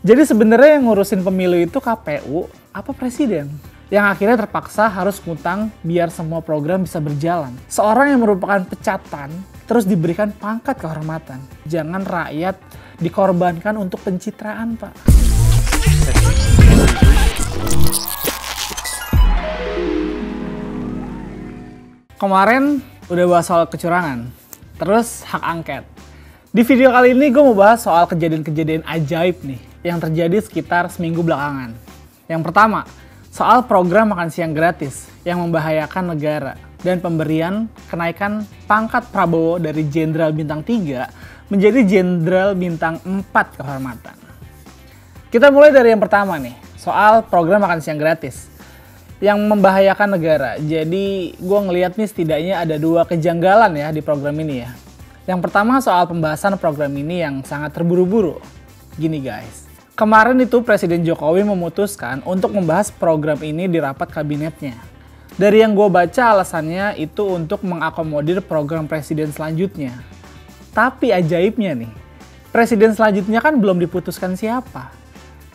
Jadi sebenarnya yang ngurusin pemilu itu KPU apa presiden? Yang akhirnya terpaksa harus ngutang biar semua program bisa berjalan. Seorang yang merupakan pecatan terus diberikan pangkat kehormatan. Jangan rakyat dikorbankan untuk pencitraan, Pak. Kemarin udah bahas soal kecurangan, terus hak angket. Di video kali ini gue mau bahas soal kejadian-kejadian ajaib nih yang terjadi sekitar seminggu belakangan. Yang pertama, soal program makan siang gratis yang membahayakan negara dan pemberian kenaikan pangkat Prabowo dari Jenderal Bintang 3 menjadi Jenderal Bintang 4 kehormatan. Kita mulai dari yang pertama nih, soal program makan siang gratis yang membahayakan negara. Jadi gue ngeliat nih setidaknya ada dua kejanggalan ya di program ini ya. Yang pertama soal pembahasan program ini yang sangat terburu-buru. Gini guys, kemarin itu Presiden Jokowi memutuskan untuk membahas program ini di rapat kabinetnya. Dari yang gue baca alasannya itu untuk mengakomodir program presiden selanjutnya. Tapi ajaibnya nih, presiden selanjutnya kan belum diputuskan siapa.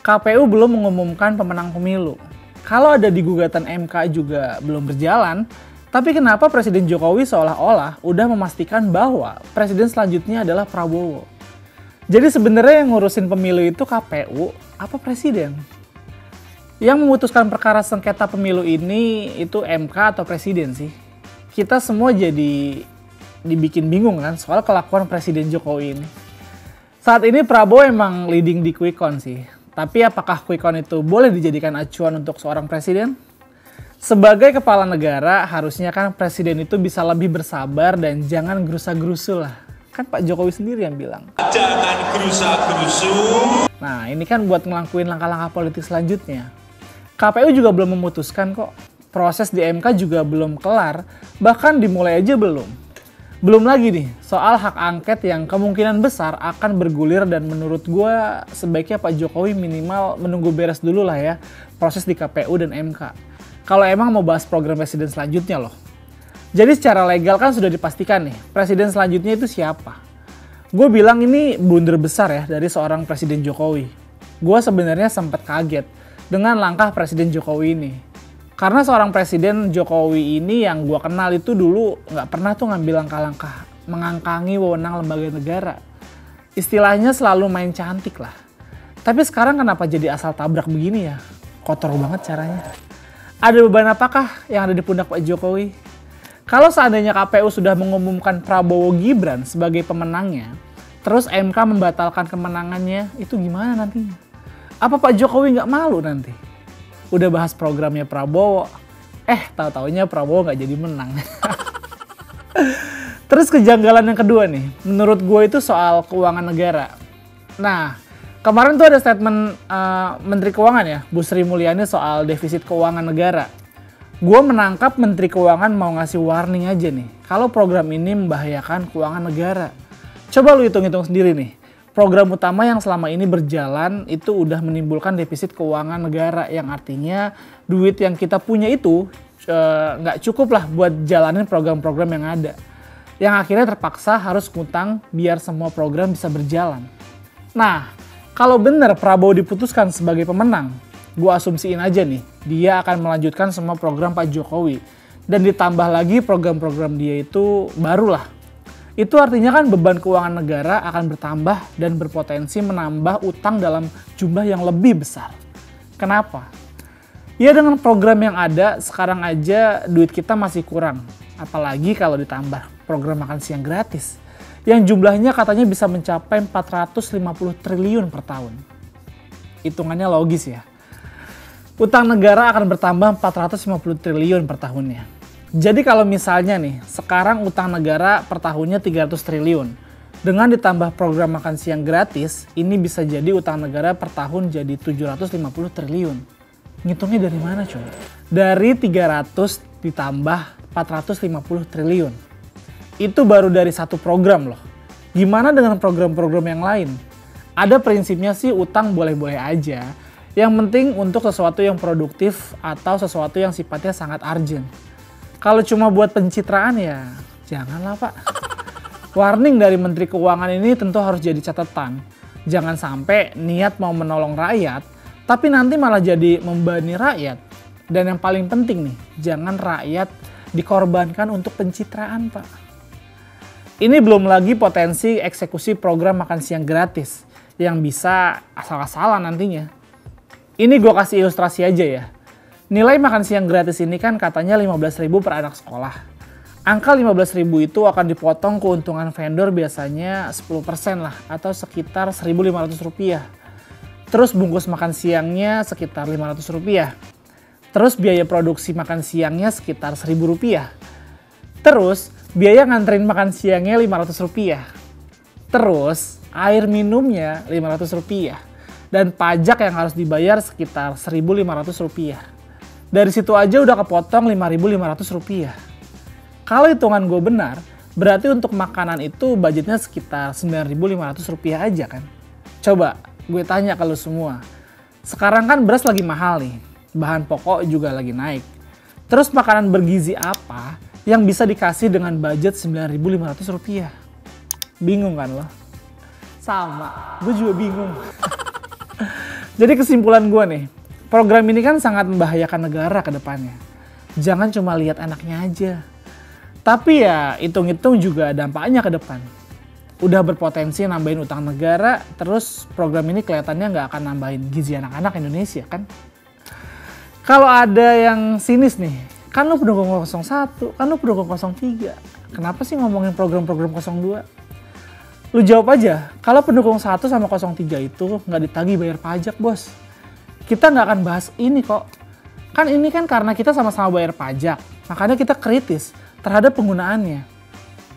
KPU belum mengumumkan pemenang pemilu. Kalau ada di gugatan MK juga belum berjalan, tapi kenapa Presiden Jokowi seolah-olah udah memastikan bahwa presiden selanjutnya adalah Prabowo? Jadi sebenarnya yang ngurusin pemilu itu KPU apa presiden? Yang memutuskan perkara sengketa pemilu ini itu MK atau presiden sih? Kita semua jadi dibikin bingung kan soal kelakuan Presiden Jokowi ini. Saat ini Prabowo emang leading di quick count sih. Tapi apakah quick count itu boleh dijadikan acuan untuk seorang presiden? Sebagai kepala negara, harusnya kan presiden itu bisa lebih bersabar dan jangan gerusa-gerusu lah. Kan Pak Jokowi sendiri yang bilang. Jangan gerusa-gerusu. Nah, ini kan buat ngelakuin langkah-langkah politik selanjutnya. KPU juga belum memutuskan kok. Proses di MK juga belum kelar, bahkan dimulai aja belum. Belum lagi nih, soal hak angket yang kemungkinan besar akan bergulir dan menurut gue sebaiknya Pak Jokowi minimal menunggu beres dulu lah ya proses di KPU dan MK. Kalau emang mau bahas program presiden selanjutnya loh. Jadi secara legal kan sudah dipastikan nih, presiden selanjutnya itu siapa. Gue bilang ini blunder besar ya dari seorang Presiden Jokowi. Gue sebenarnya sempat kaget dengan langkah Presiden Jokowi ini. Karena seorang Presiden Jokowi ini yang gue kenal itu dulu nggak pernah tuh ngambil langkah-langkah mengangkangi wewenang lembaga negara. Istilahnya selalu main cantik lah. Tapi sekarang kenapa jadi asal tabrak begini ya? Kotor banget caranya. Ada beban apakah yang ada di pundak Pak Jokowi? Kalau seandainya KPU sudah mengumumkan Prabowo Gibran sebagai pemenangnya, terus MK membatalkan kemenangannya, itu gimana nantinya? Apa Pak Jokowi nggak malu nanti? Udah bahas programnya Prabowo, tahu-taunya Prabowo nggak jadi menang. Terus kejanggalan yang kedua nih, menurut gue itu soal keuangan negara. Nah, kemarin tuh ada statement Menteri Keuangan ya, Bu Sri Mulyani soal defisit keuangan negara. Gue menangkap Menteri Keuangan mau ngasih warning aja nih, kalau program ini membahayakan keuangan negara. Coba lu hitung-hitung sendiri nih, program utama yang selama ini berjalan itu udah menimbulkan defisit keuangan negara, yang artinya duit yang kita punya itu nggak cukup lah buat jalanin program-program yang ada. Yang akhirnya terpaksa harus ngutang biar semua program bisa berjalan. Nah, kalau benar Prabowo diputuskan sebagai pemenang, gue asumsiin aja nih, dia akan melanjutkan semua program Pak Jokowi. Dan ditambah lagi program-program dia itu barulah. Itu artinya kan beban keuangan negara akan bertambah dan berpotensi menambah utang dalam jumlah yang lebih besar. Kenapa? Ya dengan program yang ada, sekarang aja duit kita masih kurang. Apalagi kalau ditambah program makan siang gratis. Yang jumlahnya katanya bisa mencapai 450 triliun per tahun. Hitungannya logis ya. Utang negara akan bertambah 450 triliun per tahunnya. Jadi kalau misalnya nih, sekarang utang negara per tahunnya 300 triliun. Dengan ditambah program makan siang gratis, ini bisa jadi utang negara per tahun jadi 750 triliun. Ngitungnya dari mana coba? Dari 300 ditambah 450 triliun. Itu baru dari satu program loh. Gimana dengan program-program yang lain? Ada prinsipnya sih utang boleh-boleh aja. Yang penting untuk sesuatu yang produktif atau sesuatu yang sifatnya sangat urgent. Kalau cuma buat pencitraan ya janganlah Pak. Warning dari Menteri Keuangan ini tentu harus jadi catatan. Jangan sampai niat mau menolong rakyat, tapi nanti malah jadi membebani rakyat. Dan yang paling penting nih, jangan rakyat dikorbankan untuk pencitraan, Pak. Ini belum lagi potensi eksekusi program makan siang gratis yang bisa asal-asalan nantinya. Ini gue kasih ilustrasi aja ya. Nilai makan siang gratis ini kan katanya 15.000 per anak sekolah. Angka 15.000 itu akan dipotong keuntungan vendor biasanya 10% lah atau sekitar Rp1.500. Terus bungkus makan siangnya sekitar Rp500. Terus biaya produksi makan siangnya sekitar Rp1.000. Terus biaya nganterin makan siangnya Rp500. Terus air minumnya Rp500. Dan pajak yang harus dibayar sekitar Rp1.500. Dari situ aja udah kepotong Rp5.500. Kalau hitungan gue benar, berarti untuk makanan itu budgetnya sekitar Rp9.500 aja kan. Coba gue tanya ke lu semua. Sekarang kan beras lagi mahal nih, bahan pokok juga lagi naik. Terus makanan bergizi apa yang bisa dikasih dengan budget Rp9.500? Bingung kan lo? Sama, gue juga bingung. Jadi kesimpulan gue nih, program ini kan sangat membahayakan negara ke depannya. Jangan cuma lihat anaknya aja. Tapi ya hitung-hitung juga dampaknya ke depan. Udah berpotensi nambahin utang negara, terus program ini kelihatannya nggak akan nambahin gizi anak-anak Indonesia kan. Kalau ada yang sinis nih, kan lu pendukung 01, kan lu pendukung 03. Kenapa sih ngomongin program-program 02? Lu jawab aja, kalau pendukung 1 sama 03 itu nggak ditagih bayar pajak bos. Kita nggak akan bahas ini kok. Kan ini kan karena kita sama-sama bayar pajak, makanya kita kritis terhadap penggunaannya.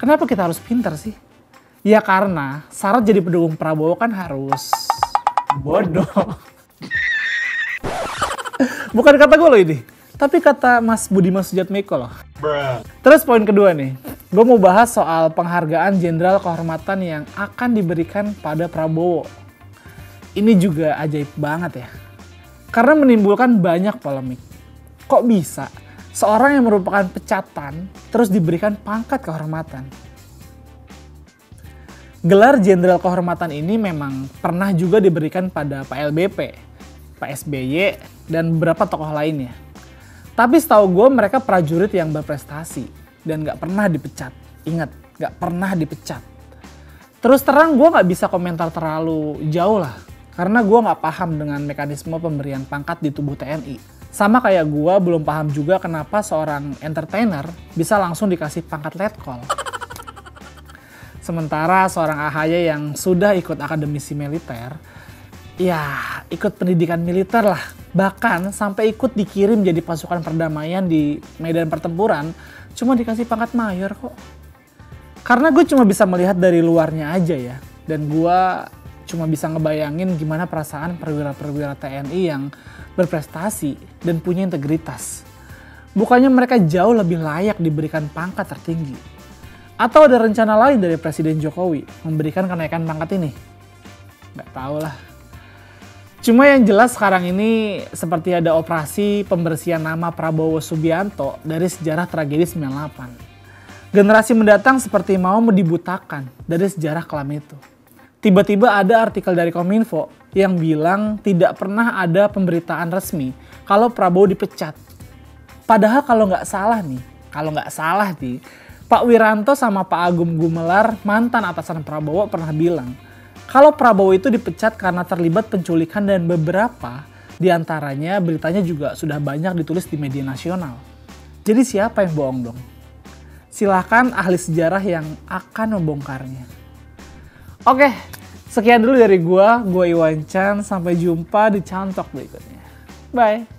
Kenapa kita harus pintar sih? Ya karena syarat jadi pendukung Prabowo kan harus bodoh. Bukan kata gue loh ini, tapi kata Mas Budiman Sujatmiko loh. Terus poin kedua nih, gue mau bahas soal penghargaan Jenderal Kehormatan yang akan diberikan pada Prabowo. Ini juga ajaib banget ya, karena menimbulkan banyak polemik. Kok bisa seorang yang merupakan pecatan terus diberikan pangkat kehormatan? Gelar Jenderal Kehormatan ini memang pernah juga diberikan pada Pak LBP, Pak SBY, dan beberapa tokoh lainnya. Tapi setahu gue mereka prajurit yang berprestasi dan gak pernah dipecat. Ingat, gak pernah dipecat. Terus terang gue gak bisa komentar terlalu jauh lah, karena gue gak paham dengan mekanisme pemberian pangkat di tubuh TNI. Sama kayak gue belum paham juga kenapa seorang entertainer bisa langsung dikasih pangkat letkol. Sementara seorang AHY yang sudah ikut akademisi militer, ya ikut pendidikan militer lah. Bahkan sampai ikut dikirim jadi pasukan perdamaian di medan pertempuran, cuma dikasih pangkat mayor kok. Karena gue cuma bisa melihat dari luarnya aja ya. Dan gue cuma bisa ngebayangin gimana perasaan perwira-perwira TNI yang berprestasi dan punya integritas. Bukannya mereka jauh lebih layak diberikan pangkat tertinggi? Atau ada rencana lain dari Presiden Jokowi memberikan kenaikan pangkat ini? Nggak tahu lah. Cuma yang jelas sekarang ini seperti ada operasi pembersihan nama Prabowo Subianto dari sejarah tragedi 98. Generasi mendatang seperti mau dibutakan dari sejarah kelam itu. Tiba-tiba ada artikel dari Kominfo yang bilang tidak pernah ada pemberitaan resmi kalau Prabowo dipecat. Padahal kalau nggak salah nih, Pak Wiranto sama Pak Agung Gumelar, mantan atasan Prabowo, pernah bilang kalau Prabowo itu dipecat karena terlibat penculikan dan beberapa diantaranya beritanya juga sudah banyak ditulis di media nasional. Jadi siapa yang bohong dong? Silahkan ahli sejarah yang akan membongkarnya. Oke, sekian dulu dari gue Iwan Chan. Sampai jumpa di Cantok berikutnya. Bye.